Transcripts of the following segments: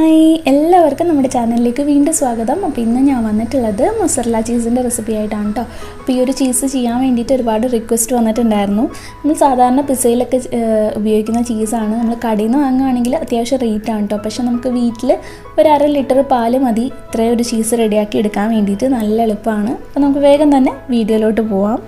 Hi എല്ലാവർക്കും നമ്മുടെ ചാനലിലേക്ക് വീണ്ടും സ്വാഗതം. അപ്പോൾ ഇന്ന് ഞാൻ വന്നിട്ടുള്ളത് മൊസറല്ല ചീസിൻ്റെ റെസിപ്പി ആയിട്ടാണ് കേട്ടോ. അപ്പോൾ ഈ ഒരു ചീസ് ചെയ്യാൻ വേണ്ടിയിട്ട് ഒരുപാട് റിക്വസ്റ്റ് വന്നിട്ടുണ്ടായിരുന്നു. നമ്മൾ സാധാരണ പിസയിലൊക്കെ ഉപയോഗിക്കുന്ന ചീസാണ്. നമ്മൾ കടയിൽ നിന്ന് വാങ്ങുകയാണെങ്കിൽ അത്യാവശ്യം റേറ്റാണ് കേട്ടോ. പക്ഷേ നമുക്ക് വീട്ടിൽ ഒരു 1/2 ലിറ്റർ പാല് മതി ഇത്രയും ഒരു ചീസ് റെഡിയാക്കി എടുക്കാൻ വേണ്ടിയിട്ട്. നല്ല എളുപ്പമാണ്. അപ്പോൾ നമുക്ക് വേഗം തന്നെ വീഡിയോയിലോട്ട് പോവാം.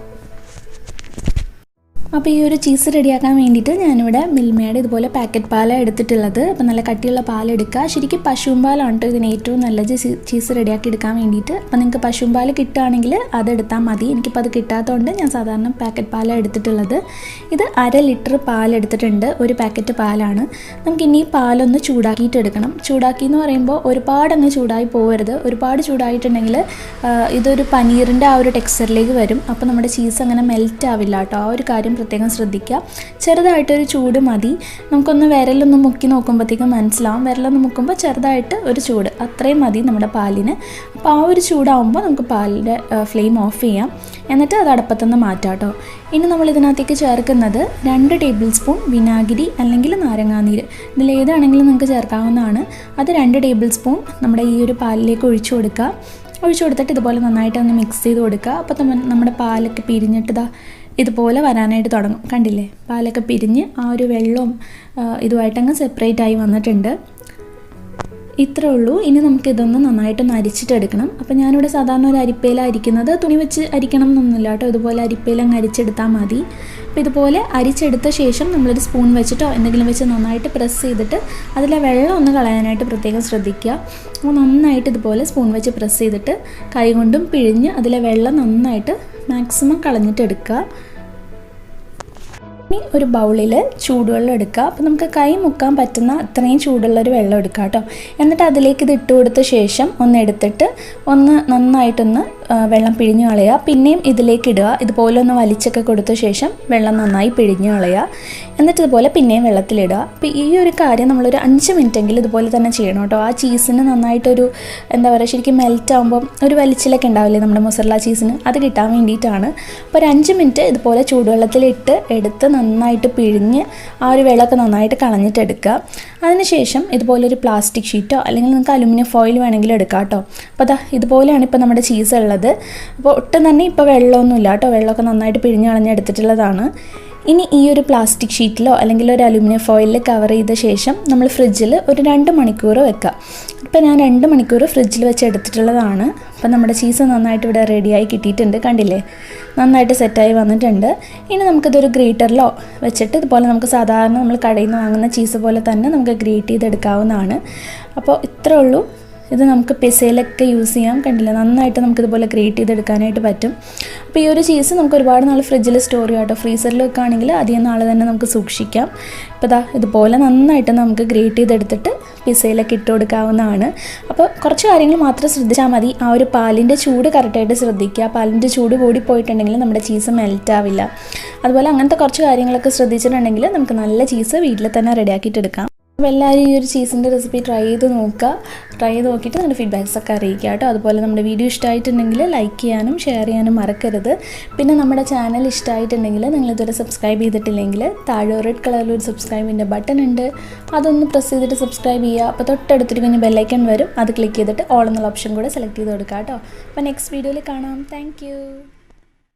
അപ്പോൾ ഈ ഒരു ചീസ് റെഡിയാക്കാൻ വേണ്ടിയിട്ട് ഞാനിവിടെ മിൽമയുടെ ഇതുപോലെ പാക്കറ്റ് പാലാണ് എടുത്തിട്ടുള്ളത്. അപ്പോൾ നല്ല കട്ടിയുള്ള പാലെടുക്കുക. ശരിക്കും പശുവും പാലാണ് കേട്ടോ ഇതിന് ഏറ്റവും നല്ലത് ചീസ് റെഡിയാക്കി എടുക്കാൻ വേണ്ടിയിട്ട്. അപ്പോൾ നിങ്ങൾക്ക് പശുവും പാൽ കിട്ടുകയാണെങ്കിൽ അതെടുത്താൽ മതി. എനിക്കിപ്പോൾ അത് കിട്ടാത്തതുകൊണ്ട് ഞാൻ സാധാരണ പാക്കറ്റ് പാലാണ് എടുത്തിട്ടുള്ളത്. ഇത് 1/2 ലിറ്റർ പാലെടുത്തിട്ടുണ്ട്. ഒരു പാക്കറ്റ് പാലാണ്. നമുക്കിനി പാലൊന്ന് ചൂടാക്കിയിട്ട് എടുക്കണം. ചൂടാക്കി എന്ന് പറയുമ്പോൾ ഒരുപാടങ്ങ് ചൂടായി പോകരുത്. ഒരുപാട് ചൂടായിട്ടുണ്ടെങ്കിൽ ഇതൊരു പനീറിൻ്റെ ആ ഒരു ടെക്സ്ചറിലേക്ക് വരും. അപ്പോൾ നമ്മുടെ ചീസ് അങ്ങനെ മെൽറ്റ് ആവില്ല കേട്ടോ. ആ ഒരു കാര്യം പ്രത്യേകം ശ്രദ്ധിക്കുക. ചെറുതായിട്ടൊരു ചൂട് മതി. നമുക്കൊന്ന് വിരലൊന്ന് മുക്കി നോക്കുമ്പോഴത്തേക്കും മനസ്സിലാവും. വിരലൊന്ന് മുക്കുമ്പോൾ ചെറുതായിട്ട് ഒരു ചൂട് അത്രയും മതി നമ്മുടെ പാലിന്. അപ്പോൾ ആ ഒരു ചൂടാവുമ്പോൾ നമുക്ക് പാലിൻ്റെ ഫ്ലെയിം ഓഫ് ചെയ്യാം. എന്നിട്ട് അത് അടുപ്പത്തുനിന്ന് മാറ്റാം കേട്ടോ. ഇനി നമ്മൾ ഇതിനകത്തേക്ക് ചേർക്കുന്നത് 2 ടേബിൾ സ്പൂൺ വിനാഗിരി അല്ലെങ്കിൽ നാരങ്ങാനീര്, ഇതിലേതാണെങ്കിലും നിങ്ങൾക്ക് ചേർക്കാവുന്നതാണ്. അത് 2 ടേബിൾ സ്പൂൺ നമ്മുടെ ഈ ഒരു പാലിലേക്ക് ഒഴിച്ചു കൊടുക്കുക. ഒഴിച്ചു കൊടുത്തിട്ട് ഇതുപോലെ നന്നായിട്ട് ഒന്ന് മിക്സ് ചെയ്ത് കൊടുക്കുക. അപ്പോൾ നമ്മുടെ പാലൊക്കെ പിരിഞ്ഞിട്ട് ഇതുപോലെ വരാനായിട്ട് തുടങ്ങും. കണ്ടില്ലേ, പാലൊക്കെ പിരിഞ്ഞ് ആ ഒരു വെള്ളവും ഇതുമായിട്ടങ്ങ് സെപ്പറേറ്റ് ആയി വന്നിട്ടുണ്ട്. ഇത്രേ ഉള്ളൂ. ഇനി നമുക്കിതൊന്ന് നന്നായിട്ടൊന്ന് അരിച്ചിട്ടെടുക്കണം. അപ്പോൾ ഞാനിവിടെ സാധാരണ ഒരു അരിപ്പയിലാണ് അരിക്കുന്നത്. തുണി വെച്ച് അരിക്കണം എന്നൊന്നുമില്ല കേട്ടോ. ഇതുപോലെ അരിപ്പയിലങ്ങ് അരിച്ചെടുത്താൽ മതി. അപ്പോൾ ഇതുപോലെ അരിച്ചെടുത്ത ശേഷം നമ്മളൊരു സ്പൂൺ വെച്ചിട്ടോ എന്തെങ്കിലും വെച്ച് നന്നായിട്ട് പ്രസ് ചെയ്തിട്ട് അതിലെ വെള്ളം ഒന്ന് കളയാനായിട്ട് പ്രത്യേകം ശ്രദ്ധിക്കുക. അപ്പോൾ നന്നായിട്ട് ഇതുപോലെ സ്പൂൺ വെച്ച് പ്രസ് ചെയ്തിട്ട് കൈ കൊണ്ടും പിഴിഞ്ഞ് അതിലെ വെള്ളം നന്നായിട്ട് മാക്സിമം കളഞ്ഞിട്ടെടുക്കുക. ഇനി ഒരു ബൗളിൽ ചൂടുവെള്ളം എടുക്കുക. അപ്പോൾ നമുക്ക് കൈ മുക്കാൻ പറ്റുന്ന അത്രയും ചൂടുള്ളൊരു വെള്ളം എടുക്കുക കേട്ടോ. എന്നിട്ട് അതിലേക്ക് ഇത് ഇട്ട് കൊടുത്ത ശേഷം ഒന്ന് എടുത്തിട്ട് ഒന്ന് നന്നായിട്ടൊന്ന് വെള്ളം പിഴിഞ്ഞ് കളയുക. പിന്നെയും ഇതിലേക്ക് ഇടുക. ഇതുപോലെ ഒന്ന് വലിച്ചൊക്കെ കൊടുത്ത ശേഷം വെള്ളം നന്നായി പിഴിഞ്ഞ് കളയുക. എന്നിട്ട് ഇതുപോലെ പിന്നെയും വെള്ളത്തിലിടുക. അപ്പോൾ ഈ ഒരു കാര്യം നമ്മളൊരു 5 മിനിറ്റെങ്കിലും ഇതുപോലെ തന്നെ ചെയ്യണം കേട്ടോ. ആ ചീസിന് നന്നായിട്ടൊരു എന്താ പറയുക, ശരിക്കും മെൽറ്റ് ആകുമ്പം ഒരു വലിച്ചിലൊക്കെ ഉണ്ടാവില്ലേ നമ്മുടെ മൊസറല്ല ചീസിന്, അത് കിട്ടാൻ വേണ്ടിയിട്ടാണ്. അപ്പോൾ ഒരു 5 മിനിറ്റ് ഇതുപോലെ ചൂടുവെള്ളത്തിലിട്ട് എടുത്ത് നന്നായിട്ട് പിഴിഞ്ഞ് ആ ഒരു വെള്ളമൊക്കെ നന്നായിട്ട് കളഞ്ഞിട്ടെടുക്കുക. അതിനുശേഷം ഇതുപോലൊരു പ്ലാസ്റ്റിക് ഷീറ്റോ അല്ലെങ്കിൽ നിങ്ങൾക്ക് അലുമിനിയം ഫോയിൽ വേണമെങ്കിലും എടുക്കാം കേട്ടോ. അപ്പോൾ ഇതുപോലെയാണ് ഇപ്പോൾ നമ്മുടെ ചീസ് ഉള്ളത്. അപ്പോൾ ഒട്ടും തന്നെ ഇപ്പോൾ വെള്ളമൊന്നുമില്ല കേട്ടോ. വെള്ളമൊക്കെ നന്നായിട്ട് പിഴിഞ്ഞ് കളഞ്ഞെടുത്തിട്ടുള്ളതാണ്. ഇനി ഈ ഒരു പ്ലാസ്റ്റിക് ഷീറ്റിലോ അല്ലെങ്കിൽ ഒരു അലുമിനിയം ഫോയിലിൽ കവർ ചെയ്ത ശേഷം നമ്മൾ ഫ്രിഡ്ജിൽ ഒരു 2 മണിക്കൂർ വെക്കുക. ഇപ്പോൾ ഞാൻ 2 മണിക്കൂർ ഫ്രിഡ്ജിൽ വെച്ച് എടുത്തിട്ടുള്ളതാണ്. അപ്പോൾ നമ്മുടെ ചീസ് നന്നായിട്ട് ഇവിടെ റെഡിയായി കിട്ടിയിട്ടുണ്ട്. കണ്ടില്ലേ, നന്നായിട്ട് സെറ്റായി വന്നിട്ടുണ്ട്. ഇനി നമുക്കിതൊരു ഗ്രേറ്ററിലോ വെച്ചിട്ട് ഇതുപോലെ നമുക്ക് സാധാരണ നമ്മൾ കടയിൽ നിന്ന് വാങ്ങുന്ന ചീസ് പോലെ തന്നെ നമുക്ക് ഗ്രേറ്റ് ചെയ്തെടുക്കാവുന്നതാണ്. അപ്പോൾ ഇത്രേ ഉള്ളൂ. ഇത് നമുക്ക് പിസയിലൊക്കെ യൂസ് ചെയ്യാം. കണ്ടില്ല, നന്നായിട്ട് നമുക്കിതുപോലെ ഗ്രേറ്റ് ചെയ്തെടുക്കാനായിട്ട് പറ്റും. അപ്പോൾ ഈ ഒരു ചീസ് നമുക്ക് ഒരുപാട് നാൾ ഫ്രിഡ്ജിൽ സ്റ്റോർ ചെയ്യാം കേട്ടോ. ഫ്രീസറിൽ വെക്കുകയാണെങ്കിൽ അധികം നാൾ തന്നെ നമുക്ക് സൂക്ഷിക്കാം. അപ്പോൾ ഇതുപോലെ നന്നായിട്ട് നമുക്ക് ഗ്രേറ്റ് ചെയ്തെടുത്തിട്ട് പിസയിലൊക്കെ ഇട്ട് കൊടുക്കാവുന്നതാണ്. അപ്പോൾ കുറച്ച് കാര്യങ്ങൾ മാത്രം ശ്രദ്ധിച്ചാൽ മതി. ആ ഒരു പാലിൻ്റെ ചൂട് കറക്റ്റായിട്ട് ശ്രദ്ധിക്കുക. പാലിൻ്റെ ചൂട് കൂടി പോയിട്ടുണ്ടെങ്കിൽ നമ്മുടെ ചീസ് മെൽറ്റ് ആവില്ല. അതുപോലെ അങ്ങനത്തെ കുറച്ച് കാര്യങ്ങളൊക്കെ ശ്രദ്ധിച്ചിട്ടുണ്ടെങ്കിൽ നമുക്ക് നല്ല ചീസ് വീട്ടിൽ തന്നെ റെഡിയാക്കിയിട്ടെടുക്കാം. അപ്പോൾ എല്ലാവരും ഈ ഒരു ചീസിൻ്റെ റെസിപ്പി ട്രൈ ചെയ്ത് നോക്കുക. ട്രൈ ചെയ്ത് നോക്കിയിട്ട് നിങ്ങളുടെ ഫീഡ്ബാക്സൊക്കെ അറിയിക്കുക കേട്ടോ. അതുപോലെ നമ്മുടെ വീഡിയോ ഇഷ്ടമായിട്ടുണ്ടെങ്കിൽ ലൈക്ക് ചെയ്യാനും ഷെയർ ചെയ്യാനും മറക്കരുത്. പിന്നെ നമ്മുടെ ചാനൽ ഇഷ്ടമായിട്ടുണ്ടെങ്കിൽ നിങ്ങളിതുവരെ സബ്സ്ക്രൈബ് ചെയ്തിട്ടില്ലെങ്കിൽ താഴെ റെഡ് കളറിലൊരു സബ്സ്ക്രൈബിൻ്റെ ബട്ടൺ ഉണ്ട്. അതൊന്ന് പ്രസ് ചെയ്തിട്ട് സബ്സ്ക്രൈബ് ചെയ്യുക. അപ്പോൾ തൊട്ടടുത്തൊരു കുഞ്ഞ് ബെല്ലൈക്കൺ വരും. അത് ക്ലിക്ക് ചെയ്തിട്ട് ഓൾ എന്നുള്ള ഓപ്ഷൻ കൂടെ സെലക്ട് ചെയ്ത് കൊടുക്കുക കേട്ടോ. അപ്പോൾ നെക്സ്റ്റ് വീഡിയോയിൽ കാണാം. താങ്ക്